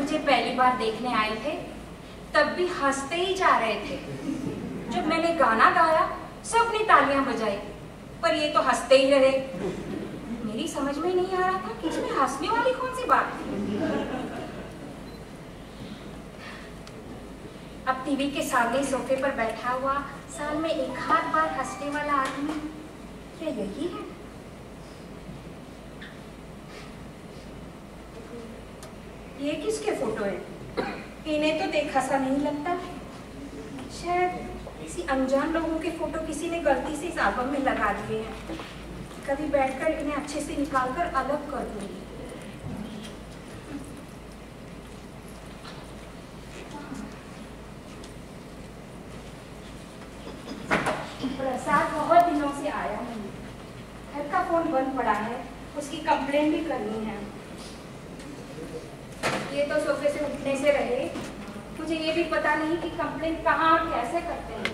मुझे पहली बार देखने आए थे तब भी हंसते ही जा रहे थे। जब मैंने गाना गाया सबने तालियां बजाई, पर ये तो हंसते ही रहे। मेरी समझ में नहीं आ रहा था कि इसमें हंसने वाली कौन सी बात थी। अब टीवी के सामने सोफे पर बैठा हुआ साल में एक आध बार हंसने वाला आदमी क्या यही है? ये किसके फोटो है? इन्हें तो देखा सा नहीं लगता। शायद किसी अनजान लोगों के फोटो किसी ने गलती से इस एल्बम में लगा दिए हैं। कभी बैठकर इन्हें अच्छे से निकालकर अलग कर दूंगी। प्रसाद बहुत दिनों से आया नहीं। घर का फोन बंद पड़ा है, उसकी कंप्लेन भी करनी है। ये तो सोफे से उठने से रहे, मुझे ये भी पता नहीं कि कंप्लेन कहाँ और कैसे करते हैं।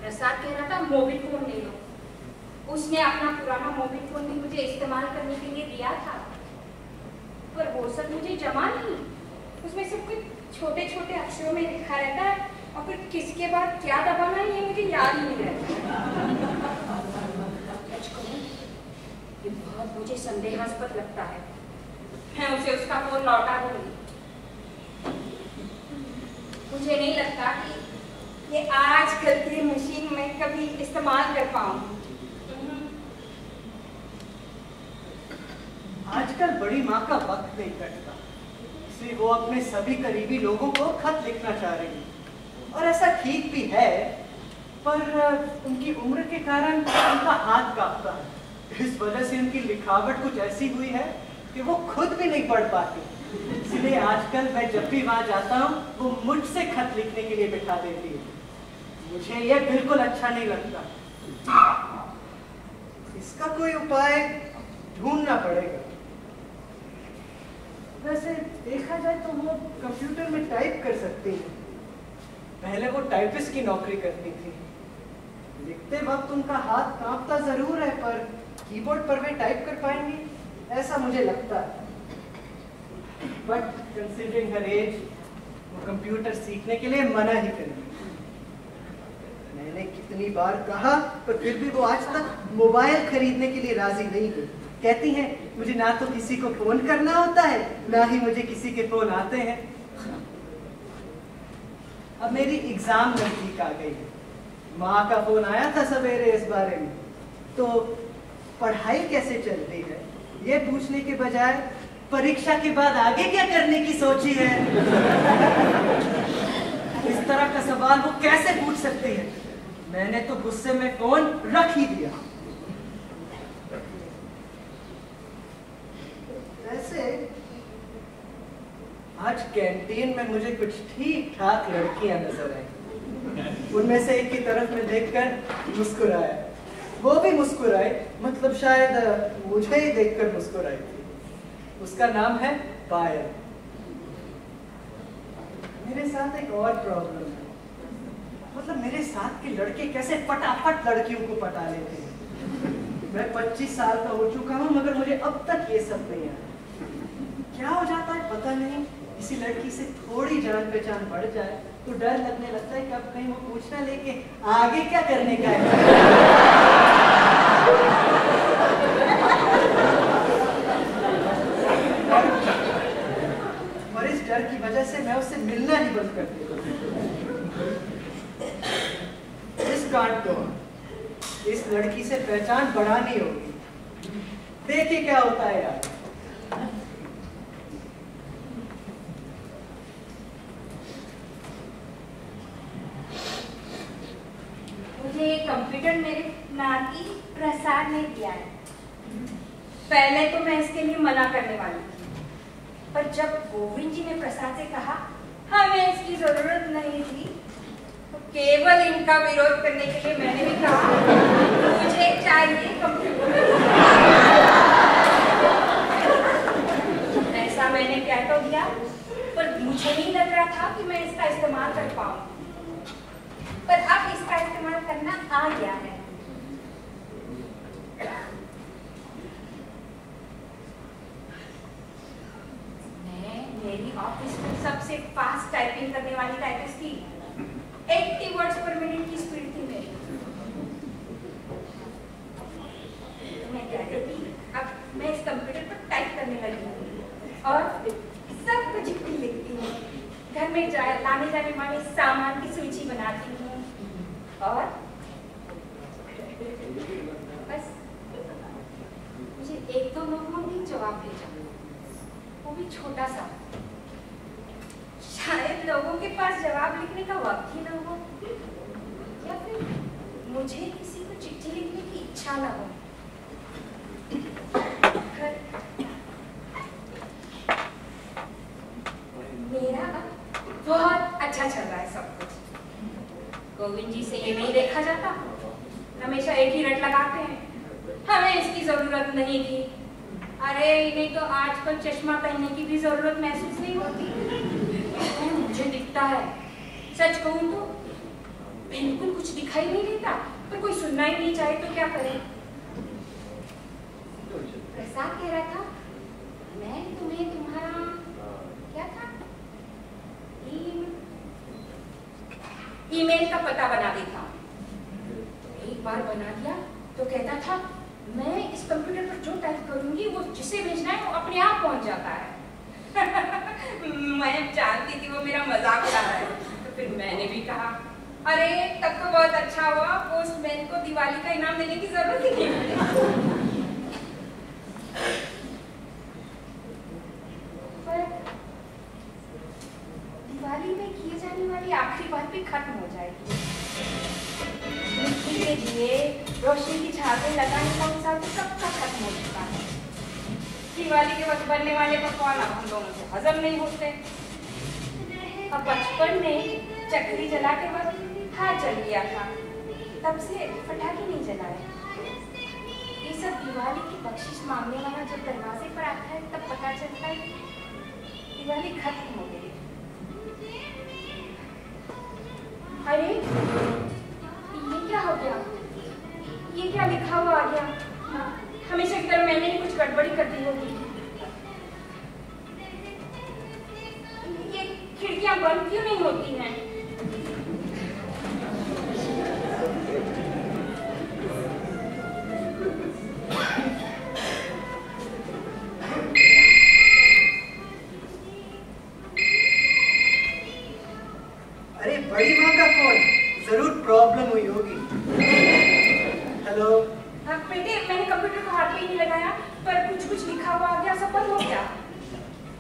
प्रसाद कह रहा था मोबाइल फोन ले लो। उसने अपना पुराना मोबाइल फोन भी मुझे इस्तेमाल करने के लिए दिया था, पर वो सब मुझे जमा नहीं। उसमें सब कुछ छोटे छोटे अक्षरों में लिखा रहता है और फिर किसके बाद क्या दबाना है ये मुझे याद ही नहीं रहता। ये बहुत मुझे संदेहास्पद लगता है। मैं उसे उसका फोन लौटा दूंगी। मुझे नहीं लगता कि ये आजकल की मशीन में कभी इस्तेमाल कर पाऊंगी। आजकल बड़ी माँ का वक्त नहीं कटता, इसलिए वो अपने सभी करीबी लोगों को खत लिखना चाह रही है। और ऐसा ठीक भी है, पर उनकी उम्र के कारण उनका हाथ कांपता है। इस वजह से उनकी लिखावट कुछ ऐसी हुई है कि वो खुद भी नहीं पढ़ पाती। इसलिए आजकल मैं जब भी वहां जाता हूँ वो मुझसे खत लिखने के लिए बिठा देती है। मुझे यह बिल्कुल अच्छा नहीं लगता। इसका कोई उपाय ढूंढना पड़ेगा। वैसे देखा जाए तो वो कंप्यूटर में टाइप कर सकती है। पहले वो टाइपिस्ट की नौकरी करती थी। लिखते वक्त उनका हाथ कांपता जरूर है, पर कीबोर्ड पर वे टाइप कर पाएंगी ऐसा मुझे लगता है। बट कंसीडरिंग हर एज, वो कंप्यूटर सीखने के लिए मना ही करेंगी। मैंने कितनी बार कहा, पर फिर भी वो आज तक मोबाइल खरीदने के लिए राजी नहीं हुई। कहती हैं मुझे ना तो किसी को फोन करना होता है, ना ही मुझे किसी के फोन आते हैं। अब मेरी एग्जाम नजदीक आ गई है। माँ का फोन आया था सवेरे इस बारे में, तो पढ़ाई कैसे चल रही है ये पूछने के बजाय परीक्षा के बाद आगे क्या करने की सोची है। इस तरह का सवाल वो कैसे पूछ सकती है। मैंने तो गुस्से में फोन रख ही दिया। वैसे आज कैंटीन में मुझे कुछ ठीक ठाक लड़कियां नजर आई। उनमें से एक की तरफ में देखकर मुस्कुराया। वो भी मुस्कुराई, मतलब शायद मुझे ही देखकर मुस्कुराई थी। उसका नाम है पायल। मेरे साथ एक और प्रॉब्लम है, मतलब मेरे साथ के लड़के कैसे फटाफट लड़कियों को पटा लेते हैं। मैं 25 साल का हो चुका हूँ, मगर मुझे अब तक ये सब नहीं आया। क्या हो जाता है पता नहीं। किसी लड़की से थोड़ी जान पहचान बढ़ जाए तो डर लगने लगता है कि अब कहीं वो पूछना लेके आगे क्या करने का है। और इस डर की वजह से मैं उससे मिलना ही बंद कर देता हूँ। इस कांड को इस लड़की से पहचान बढ़ानी होगी। देखिए क्या होता है यार। मुझे ये कंप्यूटर मेरे नाती प्रसाद ने दिया है। पहले तो मैं इसके लिए मना करने वाली थी, पर जब गोविंद जी ने प्रसाद से कहा हमें इसकी जरूरत नहीं थी, तो केवल इनका विरोध करने के लिए मैंने भी कहा मुझे चाहिए कंप्यूटर। ऐसा मैंने कह तो दिया, पर मुझे नहीं लग रहा था कि मैं इसका इस्तेमाल कर पाऊँ। पर अब इसका आ गया है। मैं मेरी ऑफिस में सबसे फास्ट टाइपिंग करने वाली टाइपिस्ट थी। 80 वर्ड्स पर मिनट की स्पीड थी मेरी। मैं क्या करती, अब मैं इस कंप्यूटर पर टाइप करने लगी हूँ और सब कुछ लिखती हूँ। घर में लाने जाने वाले सामान की सूची बनाती हूँ और बस मुझे 1-2 लोगों ने जवाब भेजा, वो भी छोटा सा। शायद लोगों के पास जवाब लिखने का वक्त ही न हो, या फिर मुझे किसी को चिट्ठी लिखने की इच्छा न हो। मेरा बहुत अच्छा चल रहा है सब कुछ। गोविंद जी से ये नहीं देखा जाता, हमेशा एक ही रट लगाते हैं, हमें इसकी जरूरत नहीं थी। अरे इन्हें तो आजकल चश्मा पहनने की भी जरूरत महसूस नहीं होती। मुझे दिखता है, सच कहूं तो बिल्कुल कुछ दिखाई नहीं देता, पर कोई सुनना ही नहीं चाहे तो क्या करें। प्रसाद कह रहा था, मैं तुम्हें तुम्हारा क्या था ईमेल का पता बना देता। एक बार बना दिया तो कहता था मैं इस कंप्यूटर पर जो टाइप करूंगी वो जिसे भेजना है वो अपने आप पहुंच जाता है। मैं जानती थी वो मेरा मजाक उड़ा रहा है, तो फिर मैंने भी कहा अरे तब तो बहुत अच्छा हुआ, पोस्टमैन को दिवाली का इनाम देने की जरूरत ही नहीं। दिवाली में किए जाने वाली आखिरी बात भी खत्म हो जाएगी। मिट्टी के दिए, रोशनी की छातें लगाने का उत्साह तो सबका खत्म हो चुका है। दिवाली के वक्त बनने वाले पकवान अब हम दोनों से हजम नहीं होते। अब बचपन में चक्री जलाते वक्त हाथ जल गया था, तब से पटाखे नहीं जलाए। ये सब दिवाली की बख्शिश मांगने वाला जब दरवाजे पर आता है तब पता चलता है दिवाली खत्म हो गई। अरे ये क्या हो गया, ये क्या लिखा हुआ आ गया? हमेशा की तरह मैंने ही कुछ गड़बड़ी कर दी होगी। ये खिड़कियां बंद क्यों नहीं होती हैं? अरे बड़ी माँ का फोन, जरूर प्रॉब्लम हुई होगी। हेलो। हाँ बेटे, मैंने कंप्यूटर को हाथ भी नहीं लगाया पर कुछ लिखा हुआ आ गया, सब बंद हो गया।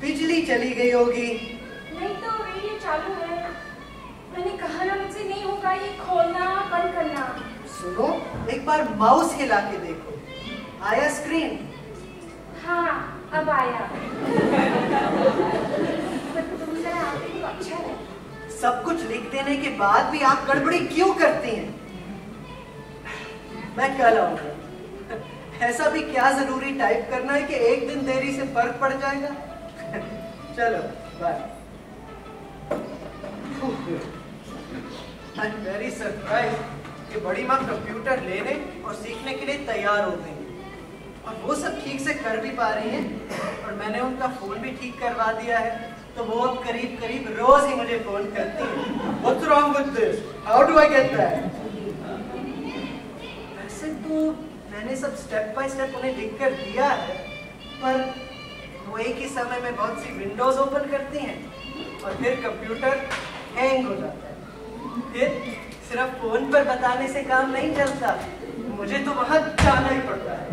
बिजली चली गई होगी। नहीं तो रेडियो चालू है। मैंने कहा ना मुझसे नहीं होगा ये खोलना बंद करना। सुनो, एक बार माउस हिला के देखो, आया स्क्रीन? हाँ अब आया। तुम जरा आते तो अच्छा है। सब कुछ लिख देने के बाद भी आप गड़बड़ी क्यों करती हैं? मैं कल आऊंगा। ऐसा भी क्या जरूरी टाइप करना है कि एक दिन देरी से फर्क पड़ जाएगा? चलो bye. I am very surprise कि बड़ी माँ कंप्यूटर लेने और सीखने के लिए तैयार हो गई और वो सब ठीक से कर भी पा रही हैं और मैंने उनका फोन भी ठीक करवा दिया है, तो वो अब करीब करीब रोज ही मुझे फोन करती है। What's wrong with this? How do I get that? वैसे तो मैंने सब स्टेप बाय स्टेप उन्हें लिख कर दिया है, पर वो एक ही समय में बहुत सी विंडोज ओपन करती हैं और फिर कंप्यूटर हैंग हो जाता है। फिर सिर्फ फोन पर बताने से काम नहीं चलता, मुझे तो वहां जाना ही पड़ता है।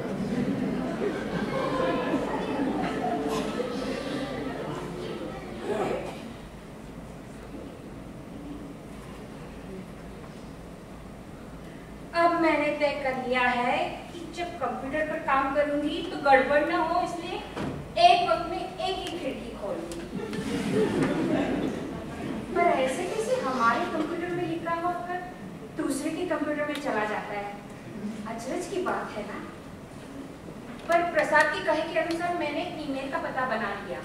अब मैंने तय कर लिया है कि जब कंप्यूटर पर काम करूंगी तो गड़बड़ ना हो, इसलिए एक वक्त में एक ही खिड़की खोलूंगी। पर ऐसे कैसे हमारे कंप्यूटर में लिखा हुआ कर दूसरे के कंप्यूटर में चला जाता है? अचरज की बात है ना। पर प्रसाद की कहे के अनुसार मैंने ईमेल का पता बना लिया।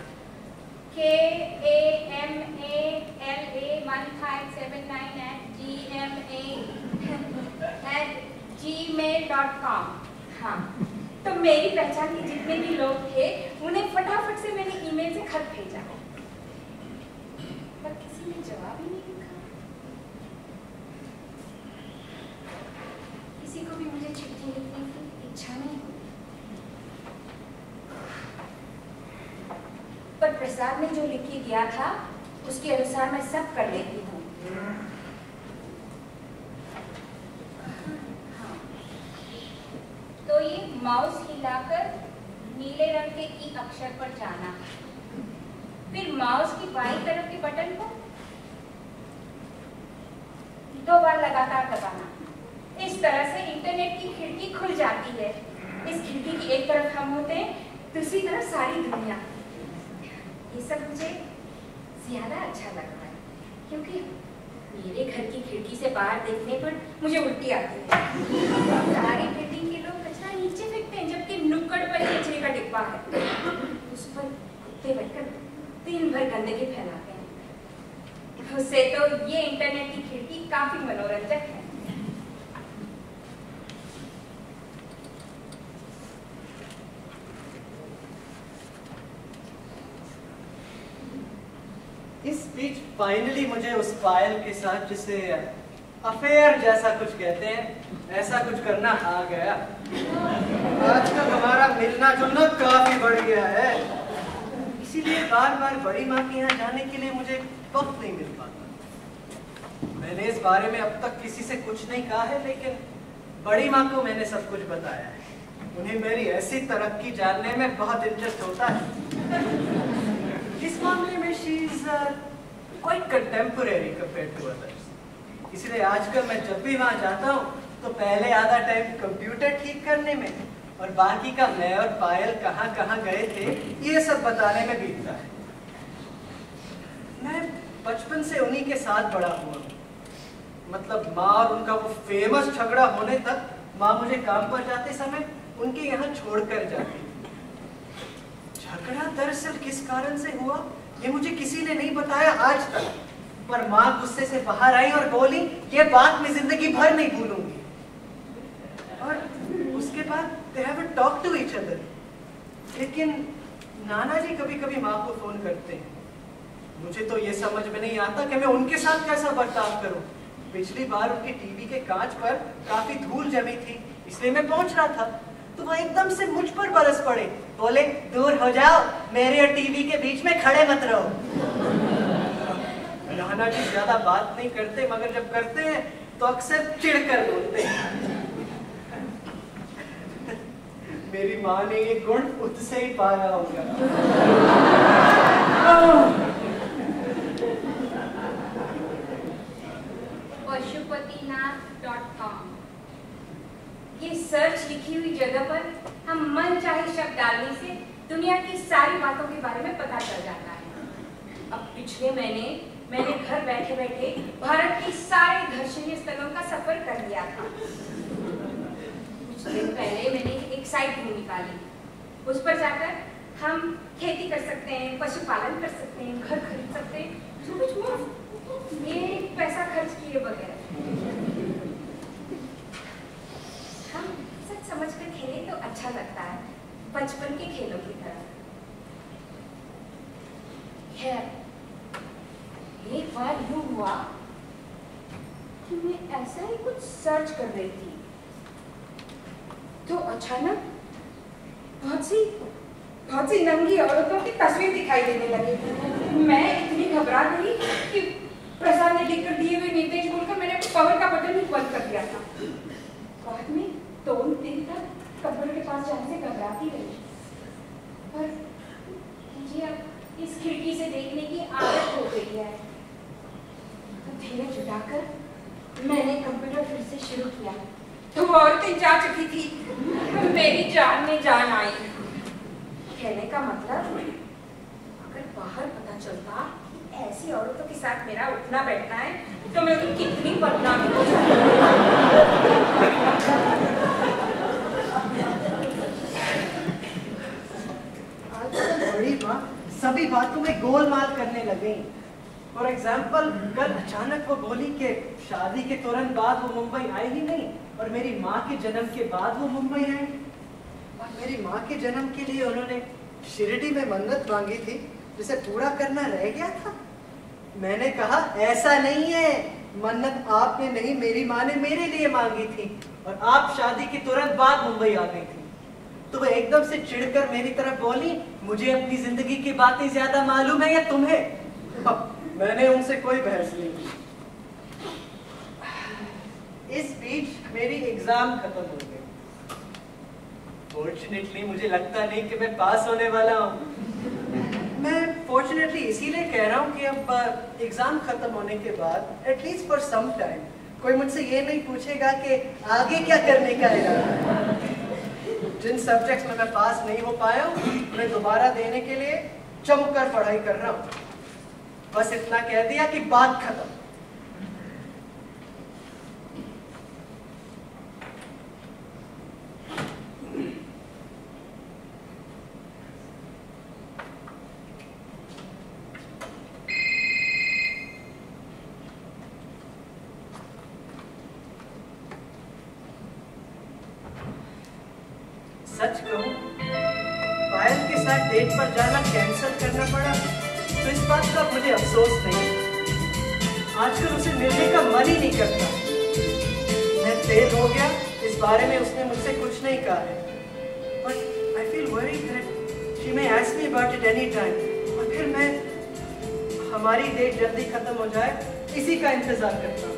KAMALA1579@gmail gmail.com। हाँ, तो मेरी पहचान के जितने भी लोग थे उन्हें फटाफट से मैंने ईमेल से खत भेजा, पर किसी ने जवाब ही नहीं लिखा। किसी को भी मुझे चिट्ठी लिखने की इच्छा नहीं हुई। पर प्रसाद ने जो लिख के दिया था उसके अनुसार मैं सब कर लेती हूँ। तो ये माउस हिलाकर नीले रंग के ई अक्षर पर जाना, फिर माउस की बाईं तरफ के बटन को 2 बार लगातार दबाना। इस तरह से इंटरनेट की खिड़की खुल जाती है। इस खिड़की की एक तरफ हम होते हैं, दूसरी तरफ सारी दुनिया। ये सब मुझे ज्यादा अच्छा लग रहा है, क्योंकि मेरे घर की खिड़की से बाहर देखने पर मुझे उल्टी आती है। सारी बिल्डिंग के लोग कचरा नीचे फेंकते हैं, जबकि नुक्कड़ पर कचरे का डिब्बा है, उस पर कुत्ते बैठकर दिन भर गंदगी फैलाते हैं। उससे तो ये इंटरनेट की खिड़की काफी मनोरंजक है। इस बीच फाइनली मुझे उस पायल के साथ, जिसे अफेयर जैसा कुछ कहते हैं, ऐसा कुछ करना आ गया। आजकल हमारा मिलना जुलना काफी बढ़ गया है, इसीलिए बार बार बड़ी माँ के यहाँ जाने के लिए मुझे वक्त नहीं मिल पाता। मैंने इस बारे में अब तक किसी से कुछ नहीं कहा है, लेकिन बड़ी माँ को मैंने सब कुछ बताया है। उन्हें मेरी ऐसी तरक्की जानने में बहुत इंटरेस्ट होता है। इस मामले में she is quite contemporary compared to others. इसलिए आजकल मैं जब भी वहां जाता हूँ तो पहले आधा टाइम कंप्यूटर ठीक करने में और बाकी का मैं और पायल कहाँ कहाँ गए थे ये सब बताने में बीतता है। मैं बचपन से उन्हीं के साथ बड़ा हुआ, मतलब माँ और उनका वो फेमस झगड़ा होने तक माँ मुझे काम पर जाते समय उनके यहाँ छोड़कर जाती। झगड़ा दरअसल किस कारण से हुआ ये मुझे किसी ने नहीं बताया आज तक, पर माँ गुस्से से बाहर आई और बोली ये बात मैं जिंदगी भर नहीं भूलूंगी। और उसके बाद they haven't talked to each other। लेकिन नाना जी कभी कभी माँ को फोन करते हैं। मुझे तो ये समझ में नहीं आता कि मैं उनके साथ कैसा बर्ताव करूं। पिछली बार उनकी टीवी के कांच पर काफी धूल जमी थी, इसलिए मैं पहुंच रहा था तो वह एकदम से मुझ पर बरस पड़े, बोले दूर हो जाओ, मेरे और टीवी के बीच में खड़े मत रहो। नाना जी ज्यादा बात नहीं करते, मगर जब करते हैं तो अक्सर चिढ़कर बोलते हैं। मेरी माँ ने ये गुण उससे ही पाया होगा। पशुपतिनाथ.com ये सर्च लिखी हुई जगह पर हम मन चाहे शब्द डालने से दुनिया की सारी बातों के बारे में पता चल जाता है। अब पिछले महीने मैंने घर बैठे बैठे भारत के सारे दर्शनीय स्थलों का सफर कर लिया था। कुछ दिन पहले मैंने एक साइट भी निकाली, उस पर जाकर हम खेती कर सकते हैं, पशुपालन कर सकते हैं, घर खरीद सकते हैं, जो कुछ मुफ्त, ये पैसा खर्च किए बगैर। हम सच समझ कर खेले तो अच्छा लगता है, बचपन के खेलों की तरह। खैर, एक बार यूं हुआ कि मैं ऐसा ही कुछ सर्च कर रही थी तो अचानक बहुत सी नंगी औरतों की तस्वीर दिखाई देने लगी। मैं इतनी घबरा गई कि प्रसाद ने लिखकर दिए हुए निर्देश बोलकर मैंने पावर का बटन ही बंद कर दिया था। बाद में 2 दिन तक कंप्यूटर के पास जाने से घबराती रही, पर मुझे अब इस खिड़की से देखने की आदत हो गई है। तो धीरे जुटाकर मैंने कंप्यूटर फिर से शुरू किया तो वो औरतें जा चुकी थी, मेरी जान में जान आई। कहने का मतलब, अगर बाहर पता चलता ऐसी औरतों के साथ मेरा उठना बैठना है तो मैं उनकी कितनी बदनामी हो जाती। आजकल बड़ी माँ सभी बातों में गोलमाल करने लगे। फॉर एग्जाम्पल, कल अचानक वो बोली कि शादी के तुरंत बाद वो मुंबई आई ही नहीं, और मेरी माँ के जन्म के बाद वो मुंबई आई। और मेरी माँ के जन्म के लिए उन्होंने शिरडी में मन्नत मांगी थी, जिसे पूरा करना रह गया था। मैंने कहा ऐसा नहीं है, मन्नत आपने नहीं, मेरी माँ ने मेरे लिए मांगी थी, और आप शादी के तुरंत बाद मुंबई आ गई थी। तो वो एकदम से चिढ़कर मेरी तरफ बोली, मुझे अपनी जिंदगी की बातें ज्यादा मालूम है या तुम्हें? मैंने उनसे कोई बहस नहीं की। इस बीच मेरी एग्जाम खत्म हो गई। फॉर्चुनेटली मुझे लगता नहीं कि मैं पास होने वाला हूँ। मैं फॉर्चुनेटली इसीलिए कह रहा हूँ कि अब एग्जाम खत्म होने के बाद एटलीस्ट फॉर सम टाइम कोई मुझसे ये नहीं पूछेगा कि आगे क्या करने का इरादा। जिन सब्जेक्ट्स में मैं पास नहीं हो पाया हूँ, उन्हें दोबारा देने के लिए जमकर पढ़ाई कर रहा हूँ। बस इतना कह दिया कि बात खत्म। सच कहूं, पायल के साथ डेट पर जाना कैंसिल करना पड़ा तो इस बात का मुझे अफसोस नहीं। आजकल उसे मिलने का मन ही नहीं करता। मैं फेल हो गया, इस बारे में उसने मुझसे कुछ नहीं कहा है, but I feel worried that she may ask me about it any time. और फिर मैं हमारी डेट जल्दी खत्म हो जाए इसी का इंतजार करता हूँ।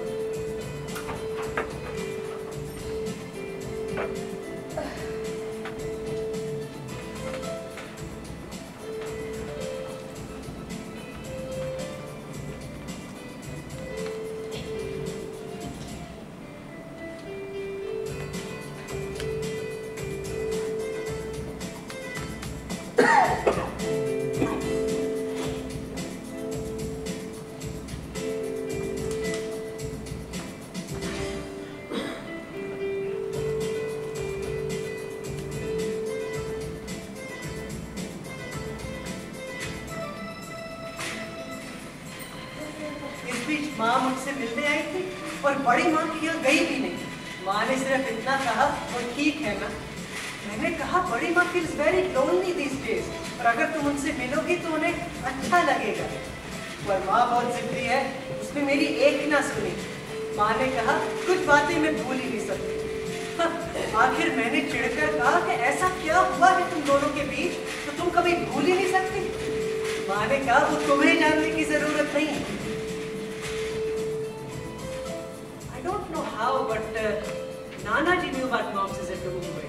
माँ मुझसे मिलने आई थी और बड़ी माँ की यहाँ गई भी नहीं। माँ ने सिर्फ इतना कहा, और ठीक है ना। मैंने कहा बड़ी माँ feels very lonely these days, और अगर तुम उनसे मिलोगी तो उन्हें अच्छा लगेगा। पर माँ बहुत जिद्दी है, उसने मेरी एक ना सुनी। माँ ने कहा कुछ बातें मैं भूल ही नहीं सकती। आखिर मैंने चिढ़कर कहा कि ऐसा क्या हुआ है तुम दोनों के बीच तो तुम कभी भूल ही नहीं सकती। माँ ने कहा वो तुम्हें जानने की जरूरत नहीं। I don't know how, but Nana ji knew about mom's visit to Mumbai.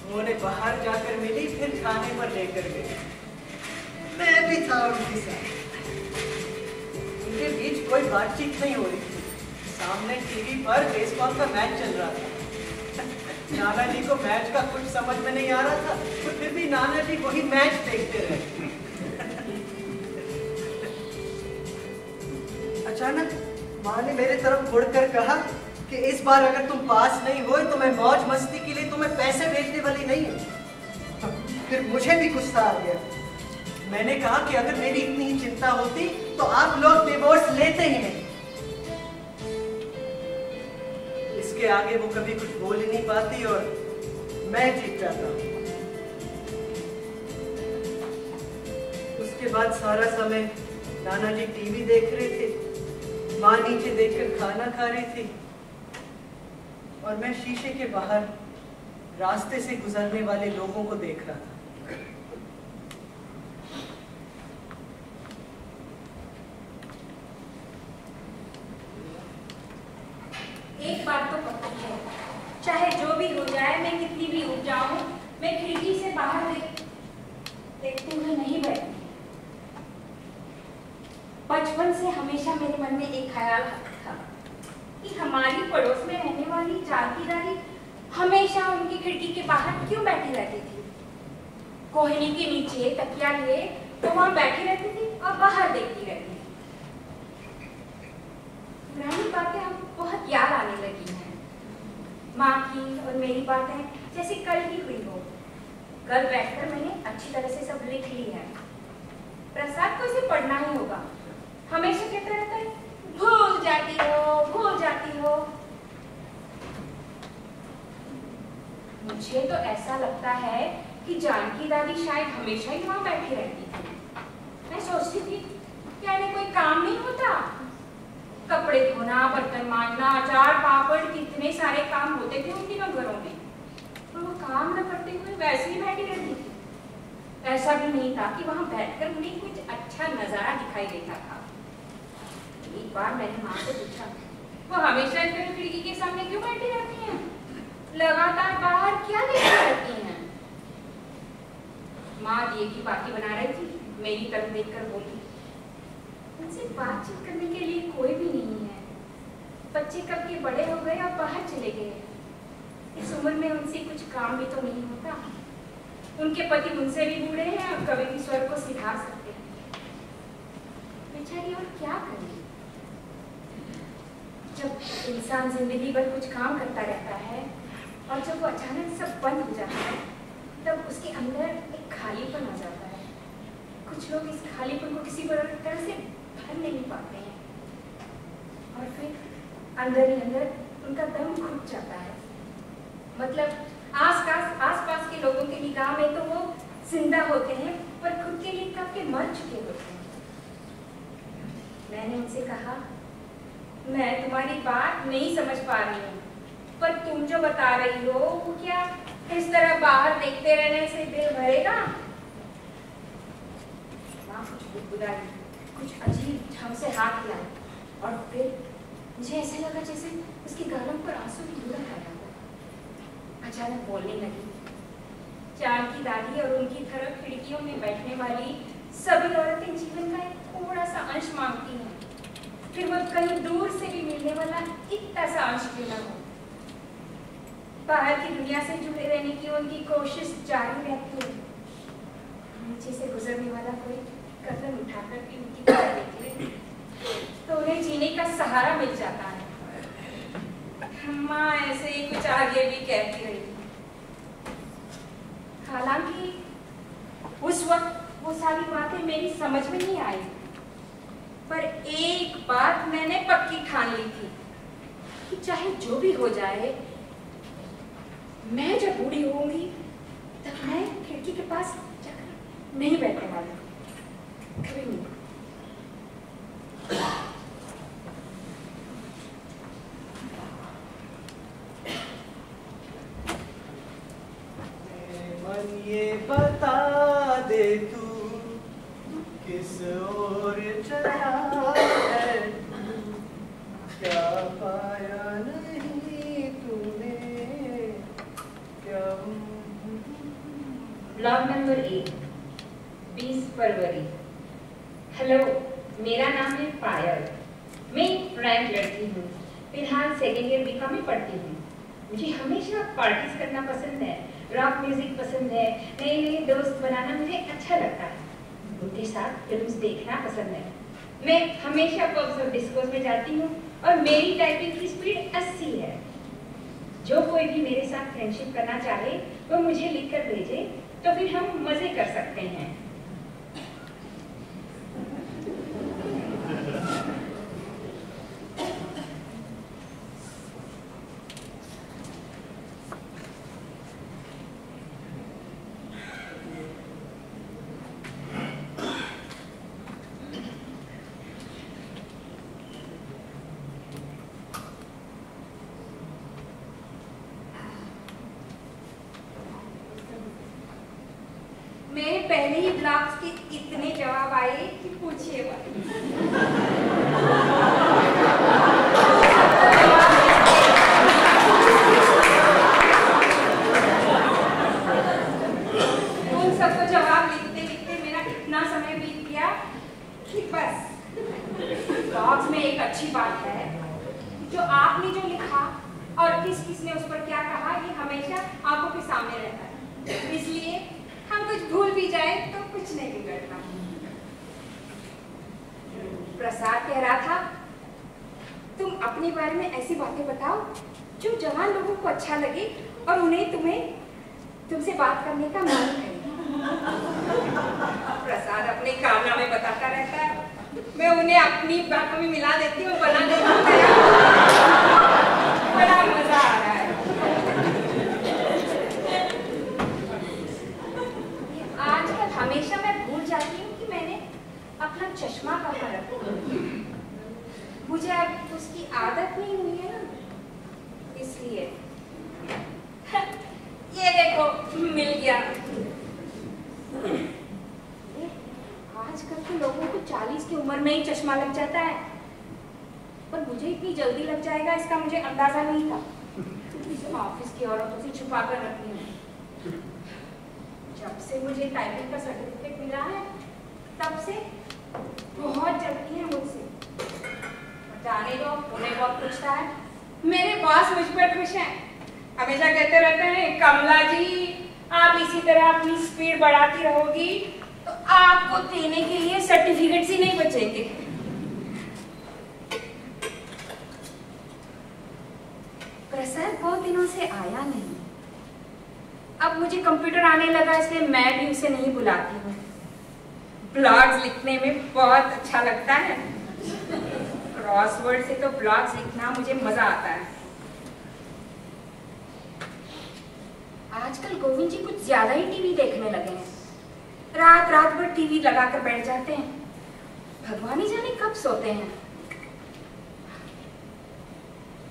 उन्होंने बाहर जाकर मिली, फिर खाने पर लेकर गई। मैं भी था उनके साथ। उनके बीच कोई बातचीत नहीं हो रही थी। सामने टीवी पर बेसबॉल का मैच चल रहा था। नाना जी को मैच का कुछ समझ में नहीं आ रहा था, तो फिर भी नाना जी वही मैच देखते रहे। अचानक माँ ने मेरे तरफ मुड़कर कहा कि इस बार अगर तुम पास नहीं हुए तो मैं मौज मस्ती के लिए तुम्हें पैसे भेजने वाली नहीं हूँ। फिर मुझे भी गुस्सा आ गया। मैंने कहा कि अगर मेरी इतनी ही चिंता होती तो आप लोग डिवोर्स लेते ही नहीं। इसके आगे वो कभी कुछ बोल ही नहीं पाती और मैं जीत जाता। उसके बाद सारा समय नाना जी टीवी देख रहे थे, माँ नीचे देखकर खाना खा रही थी, और मैं शीशे के बाहर रास्ते से गुजरने वाले लोगों को देख रहा था। एक बात तो पक्की है, चाहे जो भी हो जाए, मैं कितनी भी उठ जाऊं, मैं खिड़की से बाहर देखते हुए नहीं बैठती। बचपन से हमेशा मेरे मन में एक ख्याल था कि हमारी पड़ोस में रहने वाली जागीरदारी हमेशा उनकी खिड़की के बाहर क्यों बैठी रहती थी। कोहनी के नीचे तकिया लिए तो वहां बैठी रहती थी और बाहर देखती रहती थी। पुरानी बातें हम बहुत याद आने लगी हैं। माँ की और मेरी बातें जैसे कल ही हुई हो। कल बैठकर मैंने अच्छी तरह से सब लिख ली है। प्रसाद को इसे पढ़ना ही होगा। हमेशा कहता रहता है भूल जाती हो, भूल जाती हो। मुझे तो ऐसा लगता है कि जानकी दादी शायद हमेशा ही वहां बैठी रहती थी। मैं सोचती थी क्या इन्हें कोई काम नहीं होता? कपड़े धोना, बर्तन मांजना, अचार पापड़, कितने सारे काम होते थे उन दिनों घरों में, और वो काम न करते हुए वैसे ही बैठी रहती थी। ऐसा भी नहीं था कि वहां बैठकर उन्हें कुछ अच्छा नजारा दिखाई देता था। एक बार मैंने माँ से पूछा, वो हमेशा इस तरह खिड़की के सामने क्यों बैठी रहती हैं? लगातार बाहर क्या देखती रहती हैं? माँ दिए की बाती बना रही थी, मेरी तरफ देखकर बोली, उनसे बातचीत करने के लिए कोई भी नहीं है। बच्चे कब के बड़े हो गए और बाहर चले गए। इस उम्र में उनसे कुछ काम भी तो नहीं होता। उनके पति उनसे भी बूढ़े हैं और कभी भी स्वर को सिखा सकते हैं। बेचारी और क्या करें? जब इंसान जिंदगी भर कुछ काम करता रहता है और जब वो अचानक सब बंद हो जाता है, तब उसके अंदर एक खालीपन आ जाता है। कुछ लोग इस खालीपन को किसी तरह से भर नहीं पाते हैं और फिर अंदर ही अंदर उनका दम घुट जाता है। मतलब आस-पास के लोगों की निगाह में तो वो जिंदा होते हैं, पर खुद के लिए कब के मर चुके होते हैं। मैंने उनसे कहा, मैं तुम्हारी बात नहीं समझ पा रही हूँ, पर तुम जो बता रही हो वो क्या इस तरह बाहर देखते रहने से दिल भरेगा? माँ कुछ बुदबुदाई, कुछ अजीब ढंग से हाथ हिलाए और फिर मुझे ऐसा लगा जैसे उसके गालों पर आंसू की धूल आ गया। अचानक बोलने लगी, जानकी दादी और उनकी तरह खिड़कियों में बैठने वाली सभी औरतें जीवन का एक थोड़ा सा अंश मांगती हैं, फिर वो कहीं दूर से भी मिलने वाला इतना सा अंश भी न हो। बाहर की दुनिया से जुड़े रहने की उनकी कोशिश जारी रहती है। नीचे से गुजरने वाला कोई कदम उठाकर भी उनकी तरफ देखे तो उन्हें जीने का सहारा मिल जाता है। माँ ऐसे ही कुछ आगे भी कहती रही। हालांकि उस वक्त वो सारी बातें मेरी समझ में नहीं आई, पर एक बात मैंने पक्की ठान ली थी कि चाहे जो भी हो जाए, मैं जब बूढ़ी होंगी तब मैं खिड़की के पास जाकर नहीं बैठने वाली, कभी नहीं। ये बता दे तू किस ओर चला है, क्या पाया नहीं तूने, क्या। ब्लॉग नंबर 1, 20 फरवरी। हेलो, मेरा नाम है पायल। मैं एक फ्रैंक लड़की हूँ। फिलहाल सेकेंड ईयर बीकॉम में पढ़ती हूँ। मुझे हमेशा पार्टीज करना पसंद है, रॉक म्यूजिक पसंद है, नए नए दोस्त बनाना मुझे अच्छा लगता है, उनके साथ फिल्म्स देखना पसंद है। मैं हमेशा पब्स और डिस्कोस में जाती हूँ और मेरी टाइपिंग की स्पीड 80 है। जो कोई भी मेरे साथ फ्रेंडशिप करना चाहे वो मुझे लिखकर भेजे, तो फिर हम मजे कर सकते हैं। मेरे पहले ही ब्लॉग्स के इतने जवाब आए कि पूछिए मत। उन सबको जवाब लिखते लिखते मेरा इतना समय बीत गया कि बस। ब्लॉग्स में एक अच्छी बात है, जो आपने जो लिखा और किस किसने उस पर क्या कहा, ये हमेशा आंखों के सामने रहता है। इसलिए हम कुछ भूल भी जाए तो कुछ नहीं बिगड़ता। प्रसाद कह रहा था, तुम अपने बारे में ऐसी बातें बताओ जो जवान लोगों को अच्छा लगे और उन्हें तुमसे बात करने का मन करे। प्रसाद अपने कारनामे बताता रहता है, मैं उन्हें अपनी बातों में मिला देती हूँ, बना देती हूँ। बड़ा मजा आ रहा है। आजकल हमेशा मैं भूल जाती हूँ कि मैंने अपना चश्मा कहाँ रखा। मुझे अब उसकी आदत नहीं हुई है ना, इसलिए। ये देखो, मिल गया। आजकल के लोगों को 40 की उम्र में ही चश्मा लग जाता है, पर मुझे इतनी जल्दी लग जाएगा इसका मुझे अंदाजा नहीं था। इसे ऑफिस की औरतों से छुपा कर रखती हूँ। जब से मुझे टाइपिंग का सर्टिफिकेट मिला है, तब से बहुत जल्दी है मुझसे। जाने दो, उन्हें बहुत पूछता है। मेरे बॉस मुझ पर खुश हैं, हमेशा कहते रहते हैं कमला जी आप इसी तरह अपनी स्पीड बढ़ाती रहोगी तो आपको देने के लिए सर्टिफिकेट ही नहीं बचेंगे। प्रसाद बहुत दिनों से आया नहीं। अब मुझे कंप्यूटर आने लगा, इसलिए मैं भी उसे नहीं बुलाती हूँ। ब्लॉग्स लिखने में बहुत अच्छा लगता है। क्रॉसवर्ड से तो ब्लॉग्स लिखना मुझे मजा आता है। आजकल गोविंद जी कुछ ज्यादा ही टीवी देखने लगे हैं। रात रात भर टीवी लगाकर बैठ जाते हैं। भगवान ही जाने कब सोते हैं।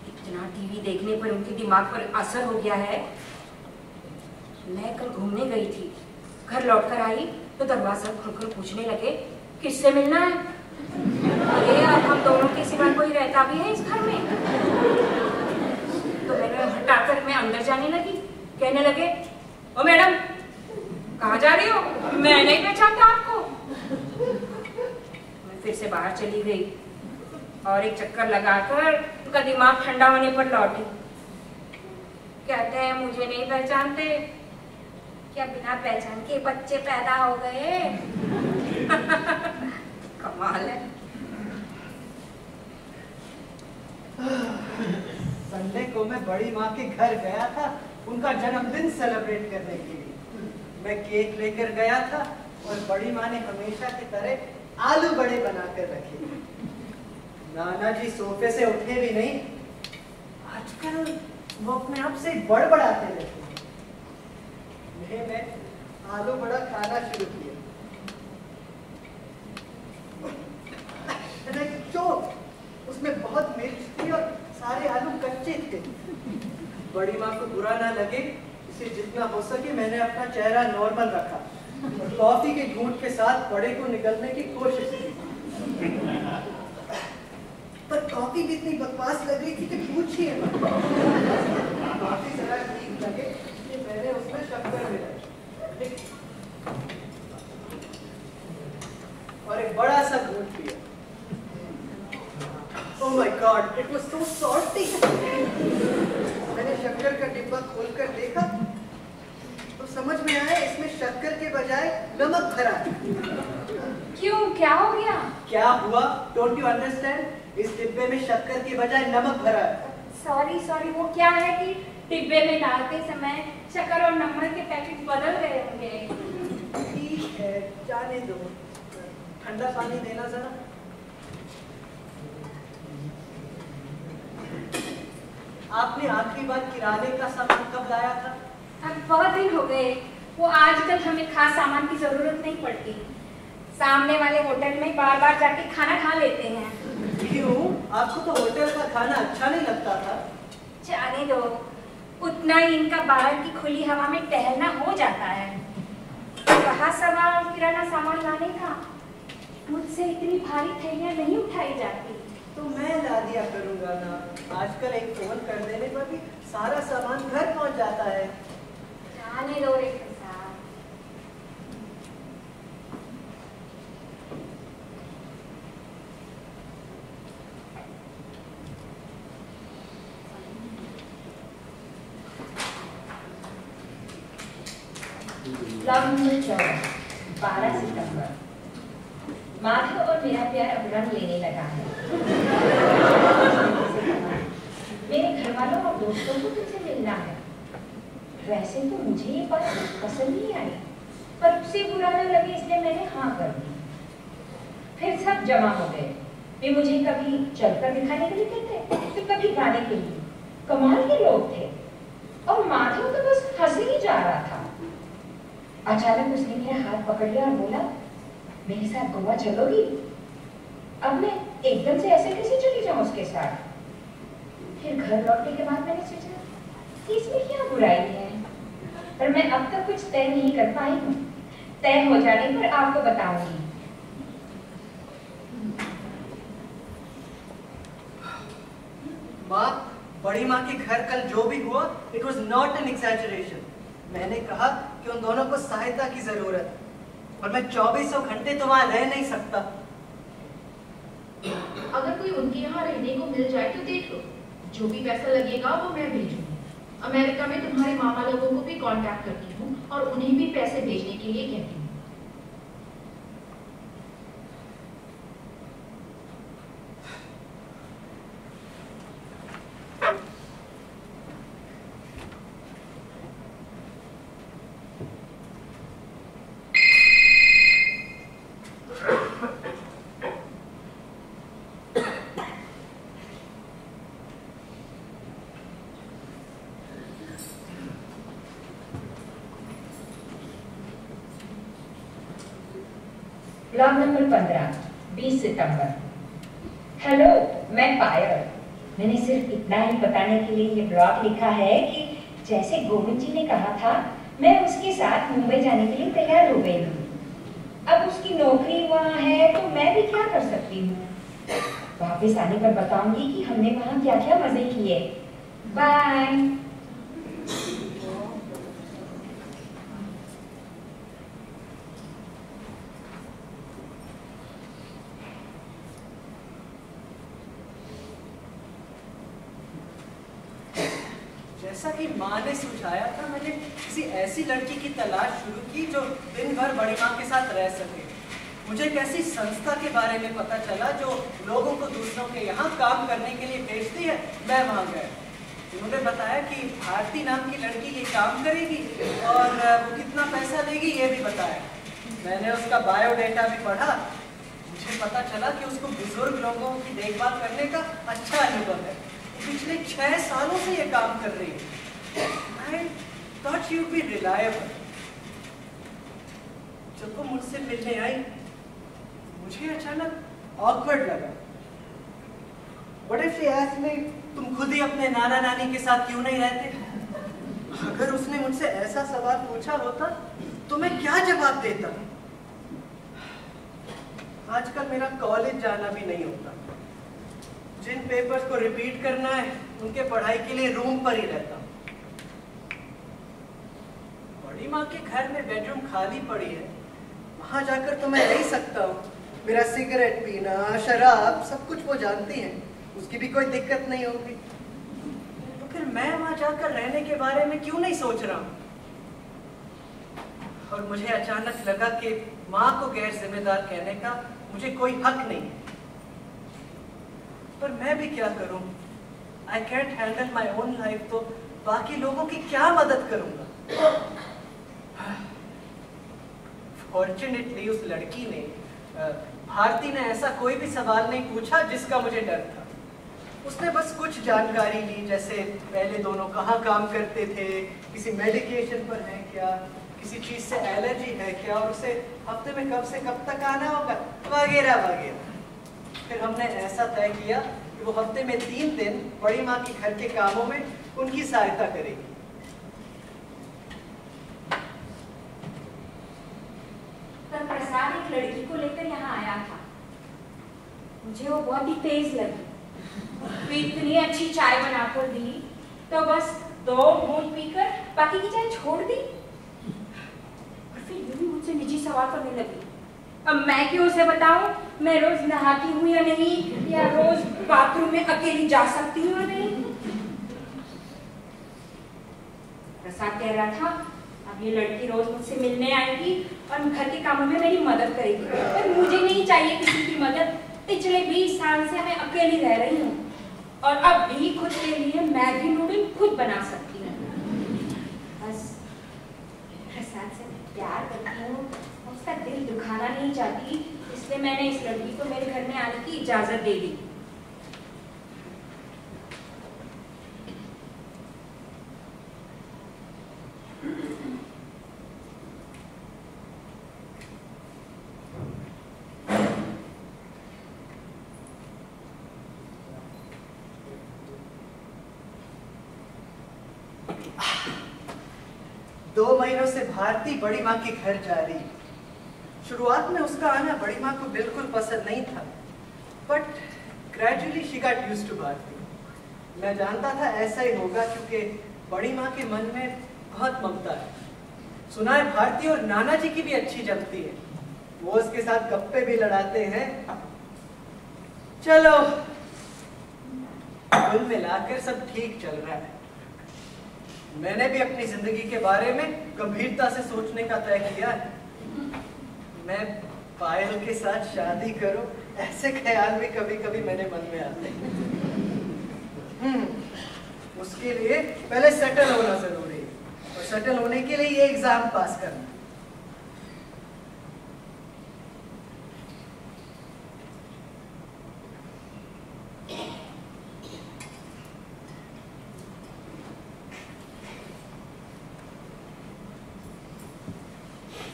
इतना टीवी देखने पर उनके दिमाग पर असर हो गया है। मैं कल घूमने गई थी, घर लौटकर आई तो दरवाजा खोलकर पूछने लगे किससे मिलना है। अरे यार, हम दोनों के सिवा कोई रहता भी है इस घर में। तो मैंने हटाकर मैं अंदर जाने लगी। कहने लगे ओ मैडम कहाँ जा रही हो, मैं नहीं पहचानता आपको। मैं फिर से बाहर चली गई और एक चक्कर लगाकर उनका दिमाग ठंडा होने पर लौटी। कहते हैं मुझे नहीं पहचानते, क्या बिना पहचान के बच्चे पैदा हो गए। कमाल है। संडे को मैं बड़ी माँ के घर गया था उनका जन्मदिन सेलिब्रेट करने के लिए। मैं केक लेकर गया था और बड़ी माँ ने हमेशा की तरह आलू बड़े बनाकर रखे। नाना जी सोफे से उठे भी नहीं। आजकल वो अपने आप से बड़बड़ाते रहते हैं। मैं आलू बड़ा खाना शुरू किया। उसमें बहुत मिर्च थी और सारे आलू कच्चे थे। बड़ी माँ को बुरा ना लगे, इसे जितना हो सके मैंने अपना चेहरा नॉर्मल रखा। कॉफी के घूंट के साथ बड़े को निकलने की कोशिश की, पर कॉफी भी इतनी बकवास लग रही थी कि पूछिए मत। कॉफी जरा ठीक लगे कि मैंने उसमें शक्कर मिलाई और एक बड़ा सा घूंट पिया। Oh my God, it was so salty. मैंने शक्कर का डिब्बा खोलकर देखा तो समझ में आया इसमें शक्कर के बजाय नमक भरा है। क्यों, क्या हो गया? क्या हुआ? Don't you understand? इस डिब्बे में शक्कर के बजाय नमक भरा है। सॉरी, वो क्या है कि डिब्बे में डालते समय शक्कर और नमक के पैकेट बदल गए होंगे। ठीक है, जाने दो। ठंडा पानी देना जरा। आपने आखिरी बार किराने का सामान कब लाया था? अब बहुत दिन हो गए। वो आजकल हमें खास सामान की जरूरत नहीं पड़ती। सामने वाले होटल में बार बार जाके खाना खा लेते हैं। क्यों? आपको तो होटल का खाना अच्छा नहीं लगता था? जाने दो, उतना ही इनका बाहर की खुली हवा में टहलना हो जाता है। वहाँ सवाल किराना सामान लाने का, मुझसे इतनी भारी थैलियां नहीं उठाई जाती। तो मैं ला दिया करूंगा ना। आजकल एक फोन कर देने पर भी सारा सामान घर पहुंच जाता है। जाने दो रे प्रसाद। ब्लॉग नंबर 12 सितंबर। माधव और मेरा प्यार अब रंग लेने लगा है। मेरे घर वालों और दोस्तों को तुझसे मिलना है। वैसे तो मुझे ये बात पसंद नहीं आई, पर उससे बुरा न लगे इसलिए मैंने हाँ कर दी। फिर सब जमा हो गए। वे मुझे कभी चलकर दिखाने के लिए कहते, तो कभी गाने के लिए। कमाल के लोग थे। और माधव तो बस हंसे ही जा रहा था। अचानक उसने मेरा हाथ पकड़ लिया और बोला, मेरे साथ गोवा चलोगी? अब मैं एकदम से ऐसे कैसे चली जाऊं उसके साथ? फिर घर लौटने के बाद मैंने सोचा कि इसमें क्या बुराई है, पर मैं अब तक कुछ तय नहीं कर पाई हूँ। तय हो जाने पर आपको बताऊंगी। माँ, बड़ी माँ के घर कल जो भी हुआ, it was not an exaggeration. मैंने कहा कि उन दोनों को सहायता की जरूरत है और मैं 2400 घंटे तो वहां रह नहीं सकता। अगर कोई उनके यहाँ रहने को मिल जाए तो देख लो, जो भी पैसा लगेगा वो मैं भेजूंगी। अमेरिका में तुम्हारे मामा लोगों को भी कांटेक्ट करती हूँ और उन्हें भी पैसे भेजने के लिए कहती हूँ। ब्लॉग नंबर 15, 20 सितंबर। हेलो, मैं पायल। मैंने सिर्फ इतना ही बताने के लिए ये ब्लॉग लिखा है कि जैसे गोविंद जी ने कहा था, मैं उसके साथ मुंबई जाने के लिए तैयार हो गई हूँ। अब उसकी नौकरी वहाँ है तो मैं भी क्या कर सकती हूँ। वापस आने पर बताऊंगी कि हमने वहाँ क्या क्या मजे किए। बाय। जैसा कि माँ ने सुझाया था, मैंने किसी ऐसी लड़की की तलाश शुरू की जो दिन भर बड़ी माँ के साथ रह सके। मुझे एक ऐसी संस्था के बारे में पता चला जो लोगों को दूसरों के यहाँ काम करने के लिए भेजती है। मैं वहाँ गया। उन्होंने बताया कि भारती नाम की लड़की ये काम करेगी और वो कितना पैसा लेगी ये भी बताया। मैंने उसका बायोडेटा भी पढ़ा। मुझे पता चला कि उसको बुजुर्ग लोगों की देखभाल करने का अच्छा अनुभव है। पिछले 6 सालों से ये काम कर रही है। I thought you'd be reliable. जब वो मुझसे मिलने आई, मुझे अचानक awkward लगा। What if she asked me, तुम खुद ही अपने नाना नानी के साथ क्यों नहीं रहते? अगर उसने मुझसे ऐसा सवाल पूछा होता, तो मैं क्या जवाब देता? आजकल मेरा कॉलेज जाना भी नहीं होता। जिन पेपर्स को रिपीट करना है, उनके पढ़ाई के लिए रूम पर ही रहता हूँ। बड़ी माँ के घर में बेडरूम खाली पड़ी है, वहां जाकर तो मैं रह सकता हूँ। मेरा सिगरेट पीना, शराब, सब कुछ वो जानती है, उसकी भी कोई दिक्कत नहीं होगी। तो फिर मैं वहां जाकर रहने के बारे में क्यों नहीं सोच रहा हूँ? और मुझे अचानक लगा कि माँ को गैर जिम्मेदार कहने का मुझे कोई हक नहीं है। पर मैं भी क्या करूं? I can't handle my own life, तो बाकी लोगों की क्या मदद करूंगा? Fortunately, उस लड़की ने, भारती ने ऐसा कोई भी सवाल नहीं पूछा जिसका मुझे डर था। उसने बस कुछ जानकारी ली, जैसे पहले दोनों कहाँ काम करते थे, किसी मेडिकेशन पर है क्या, किसी चीज से एलर्जी है क्या, और उसे हफ्ते में कब से कब तक आना होगा, वगैरह वगैरह। फिर हमने ऐसा तय किया कि वो हफ्ते में 3 दिन बड़ी माँ के घर के कामों में उनकी सहायता करेगी। पर प्रसाद एक लड़की को लेकर यहाँ आया था। मुझे वो बहुत ही तेज लगी। वो इतनी अच्छी चाय बनाकर दी तो बस 2 घूंट पीकर बाकी की चाय छोड़ दी। और फिर यूं ही मुझसे निजी सवाल करने लगी। अब मैं क्यों उसे बताऊं मैं रोज नहाती हूँ या नहीं, या रोज बाथरूम में अकेली जा सकती हूँ या नहीं। प्रसाद कह रहा था अब ये लड़की रोज मुझसे मिलने आएगी और घर के कामों में मेरी मदद करेगी, पर मुझे नहीं चाहिए किसी की मदद। पिछले 20 साल से मैं अकेली रह रही हूँ और अब भी खुद के लिए मैगी नूडल खुद बना सकती हूँ। बस प्रसाद से प्यार करती हूँ, उसका दिल दुखाना नहीं चाहती, इसलिए मैंने इस लड़की को मेरे घर में आने की इजाजत दे दी। दो महीनों से भारती बड़ी माँ के घर जा रही। शुरुआत में उसका आना बड़ी माँ को बिल्कुल पसंद नहीं था, but gradually she got used to Bharati. मैं जानता था ऐसा ही होगा क्योंकि बड़ी माँ के मन में बहुत ममता है। सुना है भारती और नाना जी की भी अच्छी जमती है, वो उसके साथ गप्पे भी लड़ाते हैं। चलो कुल मिलाकर सब ठीक चल रहा है। मैंने भी अपनी जिंदगी के बारे में गंभीरता से सोचने का तय किया है। मैं पायल के साथ शादी करूं, ऐसे ख्याल भी कभी कभी मेरे मन में आते हैं। उसके लिए पहले सेटल होना जरूरी है, और सेटल होने के लिए ये एग्जाम पास करना।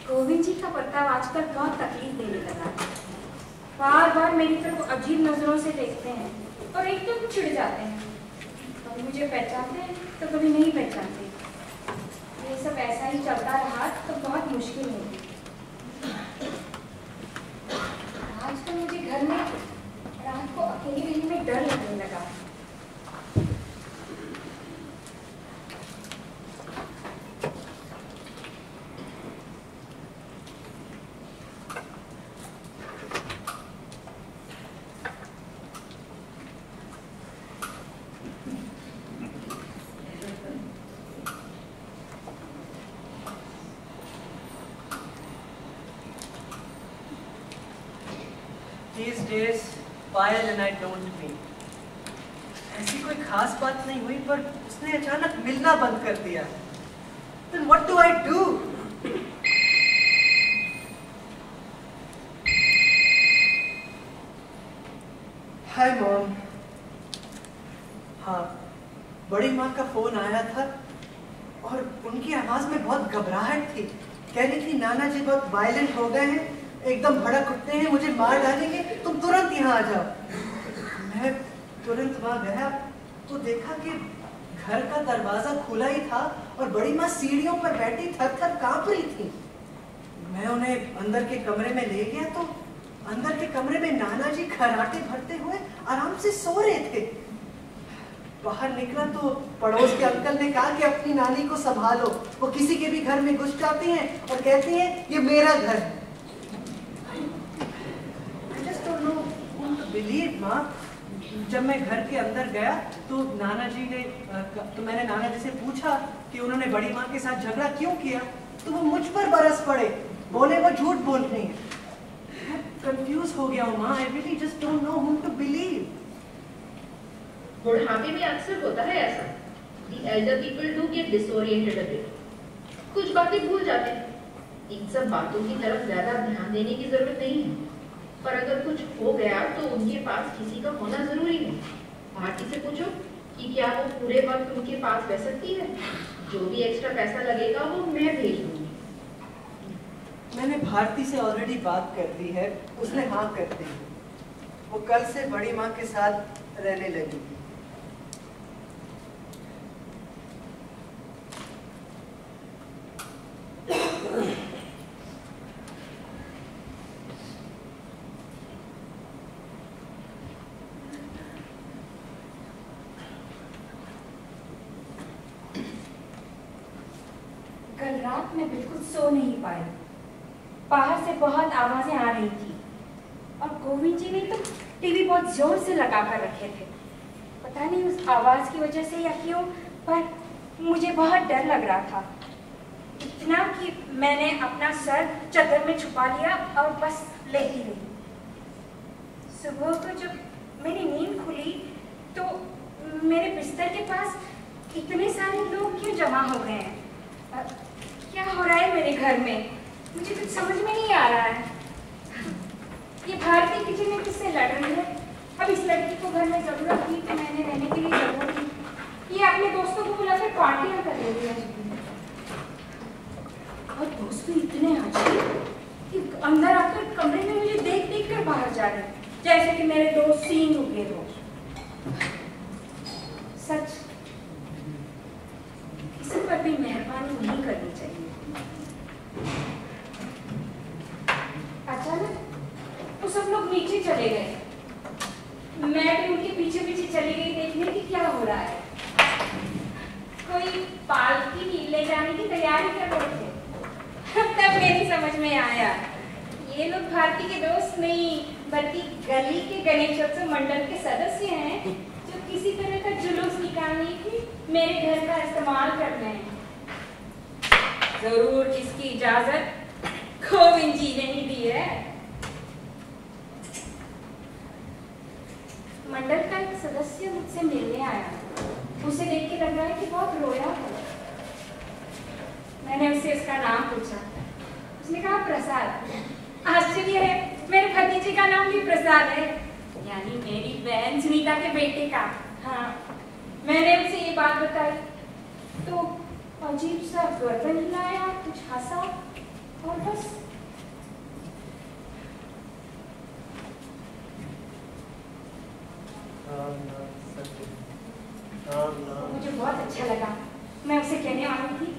गोविंद जी का पत्ता आजकल बहुत तकलीफ देने लगा है। बार बार मेरी तरफ अजीब नजरों से देखते हैं और एक तो चिढ़ जाते हैं। कभी मुझे पहचानते हैं तो कभी नहीं पहचानते। ये सब ऐसा ही चलता रहा तो बहुत मुश्किल होगी। आजकल मुझे घर में रात को अकेले रहने में डर लगने लगा। These days, Payal and I don't meet. ऐसी कोई खास बात नहीं हुई, पर उसने अचानक मिलना बंद कर दिया। Then what do I do? Hi mom. हाँ, बड़ी माँ का फोन आया था और उनकी आवाज में बहुत घबराहट थी। कह रही थी नाना जी बहुत वायलेंट हो गए हैं, एकदम भड़क उठते हैं, मुझे मार डालेंगे, तुम तुरंत यहाँ आ जाओ। मैं तुरंत वहां गया तो देखा कि घर का दरवाजा खुला ही था और बड़ी माँ सीढ़ियों पर बैठी थर-थर कांप रही थी। मैं उन्हें अंदर के कमरे में ले गया तो अंदर के कमरे में नाना जी खर्राटे भरते हुए आराम से सो रहे थे। बाहर निकला तो पड़ोस के अंकल ने कहा कि अपनी नानी को संभालो, वो किसी के भी घर में घुस जाती हैं और कहती हैं ये मेरा घर है। बिलीव माँ, जब मैं घर के अंदर गया तो मैंने नाना जी से पूछा कि उन्होंने बड़ी माँ के साथ झगड़ा क्यों किया, तो वो मुझ पर बरस पड़े, बोले वो झूठ बोल रही है। मैं कंफ्यूज हो गया हूँ माँ, I really just don't know whom to believe। बुढ़ापे में अक्सर होता है ऐसा। The elder people do get disoriented a bit। कुछ बातें भूल जाते हैं। इन सब बातों की तरफ ज्यादा ध्यान देने की जरूरत नहीं है, पर अगर कुछ हो गया तो उनके पास किसी का होना जरूरी है। भारती से पूछो कि क्या वो पूरे वक्त उनके पास रह सकती है। जो भी एक्स्ट्रा पैसा लगेगा वो मैं भेज दूंगी। मैंने भारती से ऑलरेडी बात कर दी है, उसने हाँ कर दी। वो कल से बड़ी माँ के साथ रहने लगी। कल रात में बिल्कुल सो नहीं पाई। बाहर से बहुत आवाजें आ रही थी और गोविंद जी ने तो टीवी बहुत जोर से लगा कर रखे थे। पता नहीं उस आवाज की वजह से या क्यों, पर मुझे बहुत डर लग रहा था। इतना कि मैंने अपना सर चादर में छुपा लिया और बस लेटी रही। सुबह को जब मेरी नींद खुली तो मेरे बिस्तर के पास इतने सारे लोग क्यों जमा हो गए हैं? क्या हो रहा है मेरे घर में? मुझे कुछ समझ में नहीं आ रहा है। ये भारती किचन में किससे लड़ रही है? अब इस लड़की को घर में जरूरत थी तो मैंने रहने के लिए जरूरत थी। ये अपने दोस्तों को बुलाकर पार्टियां कर रही है और दोस्त भी इतने अजीब कि अंदर आकर कमरे में मुझे देख देख कर बाहर जा रहे हैं, जैसे कि मेरे दोस्त सीन उगे हो। सच किसी पर भी मेहरबानी नहीं करनी चाहिए। अचानक वो सब लोग नीचे चले गए। मैं भी उनके पीछे पीछे चली गई देखने की क्या हो रहा है। कोई पालकी ले जाने की तैयारी कर रहे थे। तब मेरी समझ में आया ये लोग भारती के दोस्त नहीं बल्कि गली के गणेशोत्सव मंडल के सदस्य हैं जो किसी तरह का जुलूस निकालने की मेरे घर का इस्तेमाल कर रहे हैं। जरूर इसकी इजाजत गोविंद जी ने ही दी है। मंडल का एक सदस्य मुझसे मिलने आया। उसे देख के लग रहा है कि बहुत रोया है। मैंने उससे उसका नाम पूछा। उसने कहा प्रसाद। आश्चर्य है, मेरे भतीजे का नाम भी प्रसाद है, यानी मेरी बहन सुनीता के बेटे का। हाँ, मैंने उसे ये बात बताई तो अजीब सा गर्दन हिलाया, कुछ हंसा और बस। मुझे बहुत अच्छा लगा। मैं उसे कहने वाली थी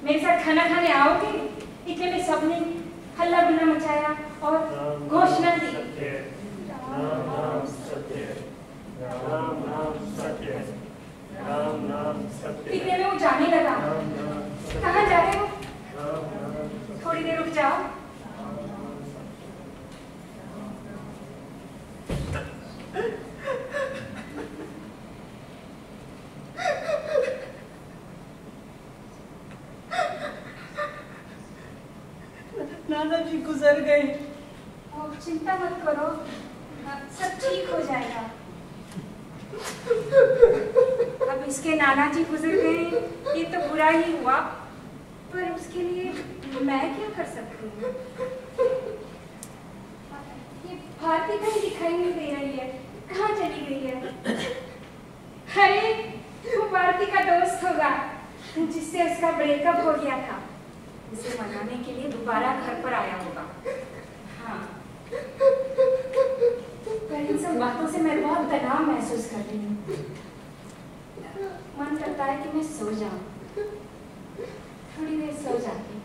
मेरे साथ खाना खाने आओगे? इतने में सबने हल्ला गुल्ला मचाया और घोषणा दी। इतने में वो जाने लगा। कहाँ जा रहे हो? थोड़ी देर रुक जाओ। नाना जी गुजर गए। चिंता मत करो, सब ठीक हो जाएगा। अब इसके नाना जी गुजर गए, ये तो बुरा ही हुआ, पर उसके लिए मैं क्या कर सकती हूँ? ये भारती कहीं दिखाई नहीं दे रही है, कहाँ चली गई है? अरे वो भारती का दोस्त होगा जिससे उसका ब्रेकअप हो गया था। उसे मनाने के लिए दोबारा घर पर आया होगा। हाँ, पर इन सब बातों से मैं बहुत तनाव महसूस कर रही हूँ। मन करता है कि मैं सो जाऊं। थोड़ी देर सो जाती हूँ।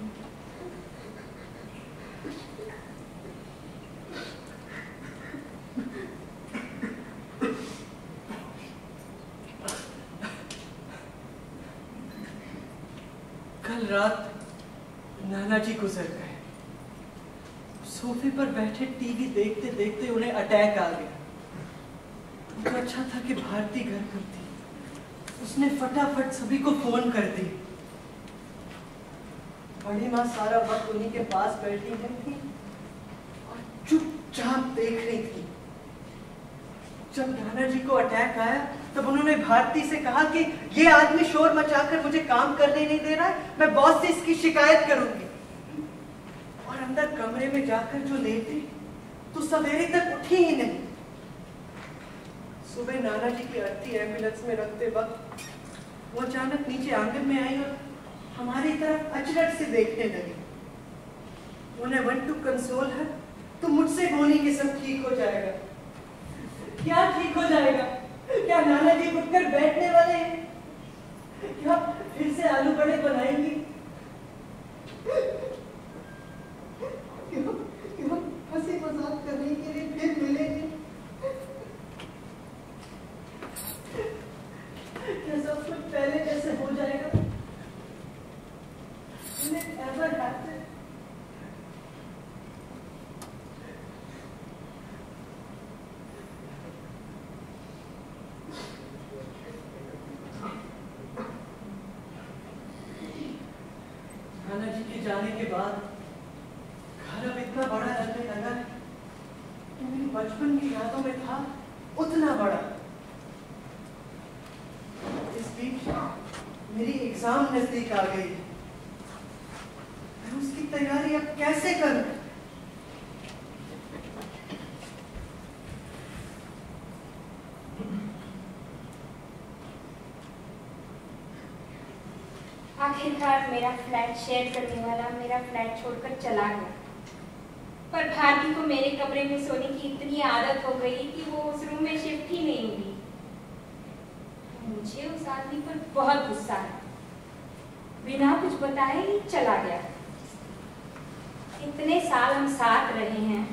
कल रात नाना जी गुजर गए। सोफे पर बैठे टीवी देखते देखते उन्हें अटैक आ गया। तो अच्छा था कि भारती घर पर थी। उसने फटाफट सभी को फोन कर दी। बड़ी माँ सारा वक्त उन्हीं के पास बैठी हुई थी और चुपचाप देख रही थी। जब नाना जी को अटैक आया तब उन्होंने भारती से कहा कि ये आदमी शोर मचाकर मुझे काम करने नहीं दे रहा है, मैं बॉस से इसकी शिकायत करूंगी। और अंदर कमरे में जाकर जो लेटी तो सवेरे तक उठी ही नहीं। सुबह नाना जी की अर्थी एम्बुलेंस में रखते वक्त वो अचानक नीचे आंगन में आई और हमारी तरफ अचरज से देखने लगी। उन्हें वन टू कंसोल है तो मुझसे बोली कि सब ठीक हो जाएगा। क्या ठीक हो जाएगा? क्या नाना जी उठकर बैठने वाले हैं? क्या फिर से आलू बड़े बनाएंगी? क्यों हंसी मजाक करने के लिए फिर मिलेंगे? क्या सब कुछ पहले जैसे हो जाएगा? Ever happen? नाना जी के जाने के बाद घर अब इतना बड़ा लगने लगा है कि मेरी बचपन की यादों में था उतना बड़ा। इस बीच मेरी एग्जाम नजदीक आ गई। मैं उसकी तैयारी अब कैसे करूं? आखिरकार मेरा फ्लैट शेयर करने वाला मेरा फ्लैट छोड़कर चला गया। पर भारती को मेरे कमरे में सोने की इतनी आदत हो गई कि वो उस रूम में शिफ्ट ही नहीं हुई। मुझे उस आदमी पर बहुत गुस्सा है। बिना कुछ बताए ही चला गया। इतने साल हम साथ रहे हैं,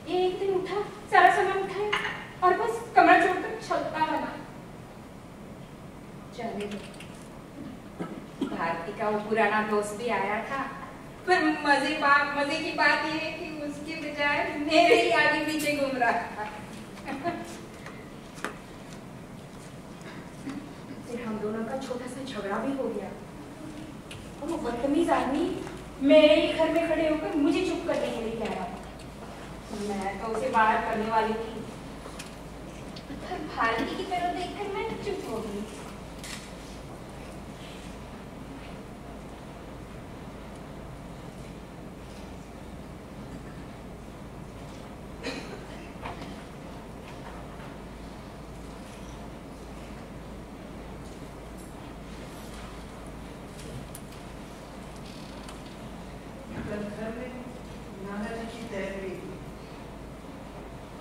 ये एक दिन उठा, सारा सामान उठाया और बस कमरा छोड़कर चलता लगा। चले गए। भारती का वो पुराना दोस्त भी आया था, पर मजे की बात ये है कि उसके बजाय मेरे ही आगे पीछे घूम रहा था। फिर हम दोनों का छोटा सा झगड़ा भी हो गया। वो बदतमीज आदमी मेरे ही घर में खड़े होकर मुझे चुप करने के लिए कह रहा था। मैं तो उसे बाहर करने वाली थी, पर भारती की तरफ देखकर मैं चुप हो गई।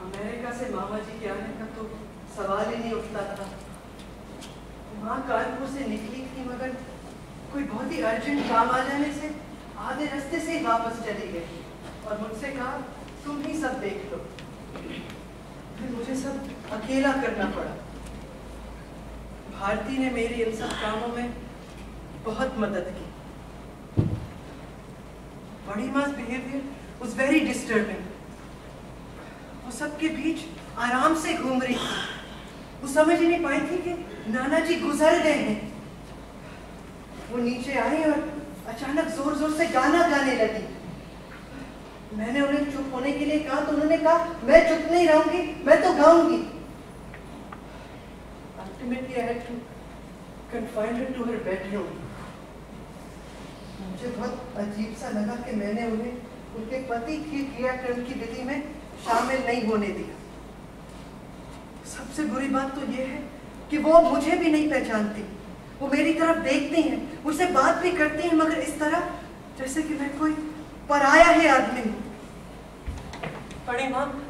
अमेरिका से मामा जी के आने का तो सवाल ही नहीं उठता था। माँ कानपुर से निकली थी, मगर कोई बहुत ही अर्जेंट काम आ जाने से आधे रास्ते से ही वापस चली गई और मुझसे कहा तुम ही सब देख लो। फिर मुझे सब अकेला करना पड़ा। भारती ने मेरी इन सब कामों में बहुत मदद की। बड़ी माँ बिहेवियर was very disturbing। वो सबके बीच आराम से घूम रही थी। वो समझ ही नहीं पाई थी कि नाना जी गुजर गए हैं। वो नीचे आई और अचानक जोर जोर से गाना गाने लगी। मैंने उन्हें चुप होने के लिए कहा तो उन्होंने कहा मैं चुप नहीं रहूंगी, मैं तो गाऊंगी। Ultimately I had to confine her to her bedroom। मुझे बहुत अजीब सा लगा कि मैंने उन्हें उनके पति की क्रियाक्रम की विधि में शामिल नहीं होने दिया। सबसे बुरी बात तो यह है कि वो मुझे भी नहीं पहचानती। वो मेरी तरफ देखती हैं, मुझसे बात भी करती हैं, मगर इस तरह जैसे कि मैं कोई पराया ही आदमी हूँ।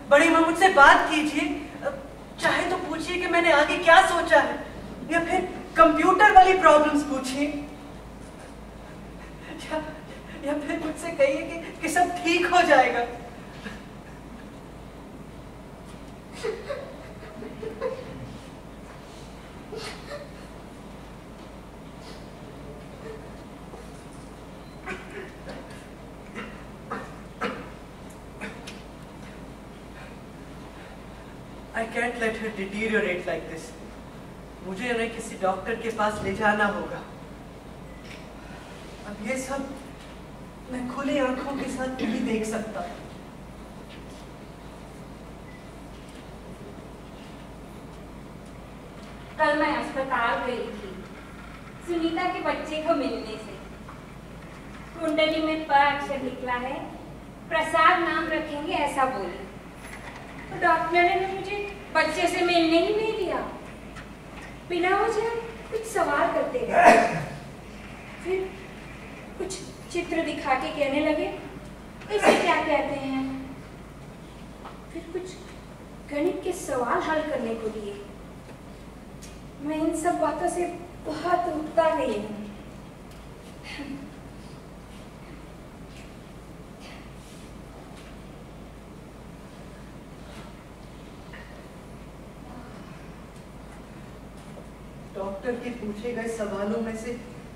बड़ी माँ मुझसे बात कीजिए, चाहे तो पूछिए कि मैंने आगे क्या सोचा है, या फिर कंप्यूटर वाली प्रॉब्लम्स पूछिए, या फिर मुझसे कहिए कि सब ठीक हो जाएगा। I can't let her deteriorate like this। मुझे उन्हें किसी डॉक्टर के पास ले जाना होगा। अब ये सब मैं खुली आंखों के साथ नहीं देख सकता। कल मैं अस्पताल गई थी सुनीता के बच्चे को मिलने से। कुंडली में प अक्षर निकला है, प्रसाद नाम रखेंगे ऐसा बोले। तो डॉक्टर ने मुझे बच्चे से मिलने ही नहीं दिया। बिना वजह कुछ सवाल करते गए, फिर कुछ चित्र दिखा के कहने लगे इसे क्या कहते हैं। फिर कुछ गणित के सवाल हल करने को दिए। मैं इन सब बातों से बहुत उबता गई हूँ। डॉक्टर के पूछे गए सवालों में से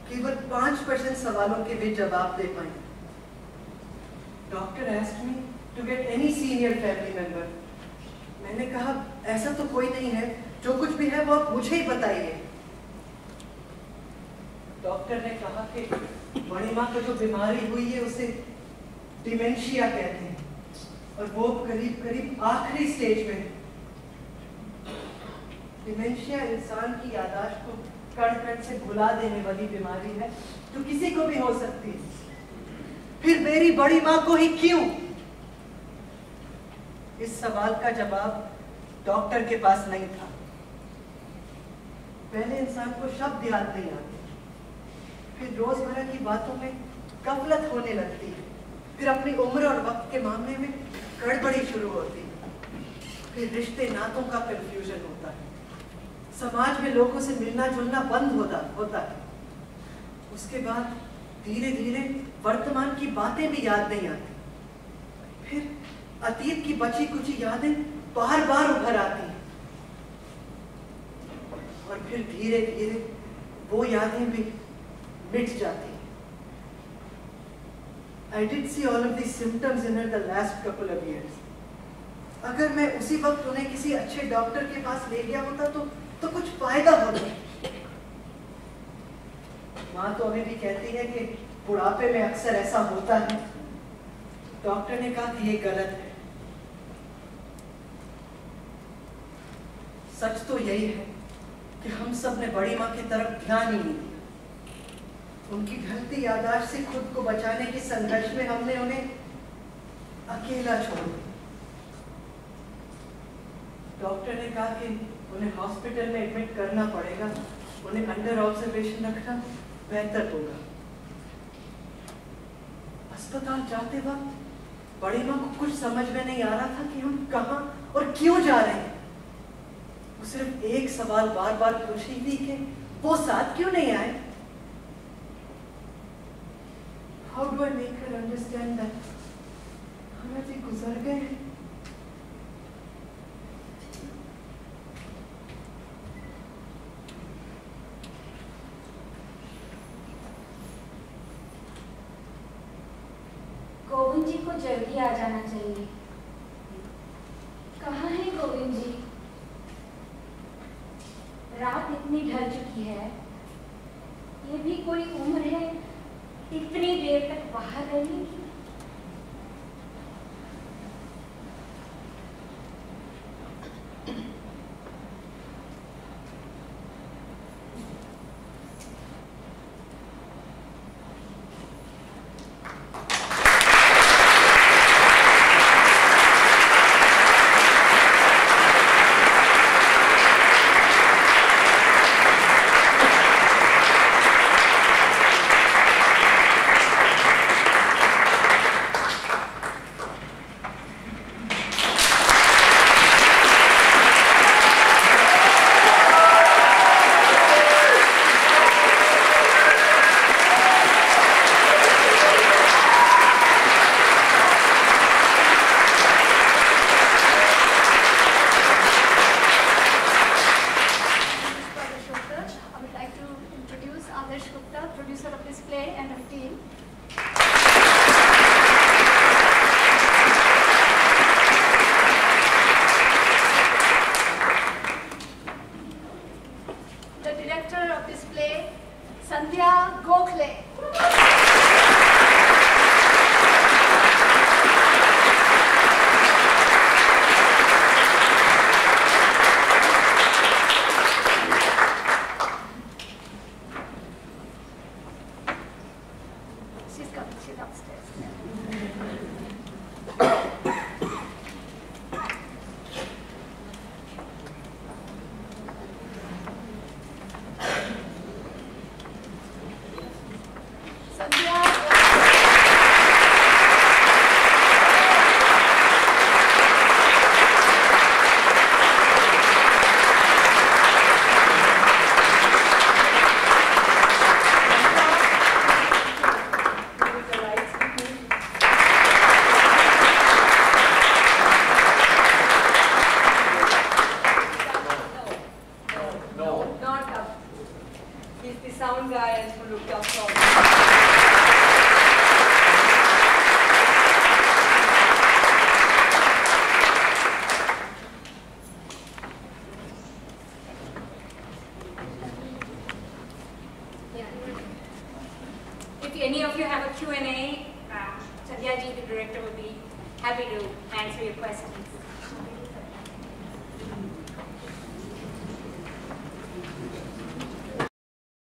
केवल 5% सवालों के वे जवाब दे पाए। Doctor asked me to get any senior family member। मैंने कहा ऐसा तो कोई नहीं है, जो कुछ भी है वो आप मुझे ही बताइए। डॉक्टर ने कहा कि बड़ी माँ को जो बीमारी हुई है उसे डिमेंशिया कहते हैं और वो करीब करीब आखिरी स्टेज में है। डिमेंशिया इंसान की याददाश्त को कण कण से भुला देने वाली बीमारी है जो किसी को भी हो सकती है। फिर मेरी बड़ी माँ को ही क्यों? इस सवाल का जवाब डॉक्टर के पास नहीं था। पहले इंसान को शब्द याद नहीं आते, फिर रोजमर्रा की बातों में गफलत होने लगती है, फिर अपनी उम्र और वक्त के मामले में गड़बड़ी शुरू होती है, फिर रिश्ते नातों का कंफ्यूजन होता है, समाज में लोगों से मिलना जुलना बंद होता है। उसके बाद धीरे धीरे वर्तमान की बातें भी याद नहीं आती, फिर अतीत की बची कुची यादें बार बार उभर आती हैं, और फिर धीरे धीरे वो यादें भी मिट जाती हैं। I did see all of these symptoms in her the last couple of years. अगर मैं उसी वक्त उन्हें किसी अच्छे डॉक्टर के पास ले गया होता तो कुछ फायदा होता। माँ तो अभी भी कहती है कि बुढ़ापे में अक्सर ऐसा होता है। डॉक्टर ने कहा कि ये गलत है। सच तो यही है कि हम सब ने बड़ी माँ की तरफ ध्यान ही नहीं दिया। उनकी ढलती याददाश्त से खुद को बचाने के संघर्ष में हमने उन्हें अकेला छोड़ दिया। डॉक्टर ने कहा कि उन्हें हॉस्पिटल में एडमिट करना पड़ेगा, उन्हें अंडर ऑब्जर्वेशन रखना बेहतर होगा। अस्पताल जाते वक्त बड़ी माँ को कुछ समझ में नहीं आ रहा था कि हम कहाँ और क्यों जा रहे हैं। वो सिर्फ एक सवाल बार बार पूछ रही थी कि वो साथ क्यों नहीं आए। How do I make her understand that हम अभी गुजर गए हैं? गोविंद जी को जल्दी आ जाना चाहिए। कहाँ है गोविंद जी? रात इतनी ढल चुकी है, ये भी कोई उम्र है इतनी देर तक बाहर रहने की? Sandhya ji, the director, will be happy to answer your questions.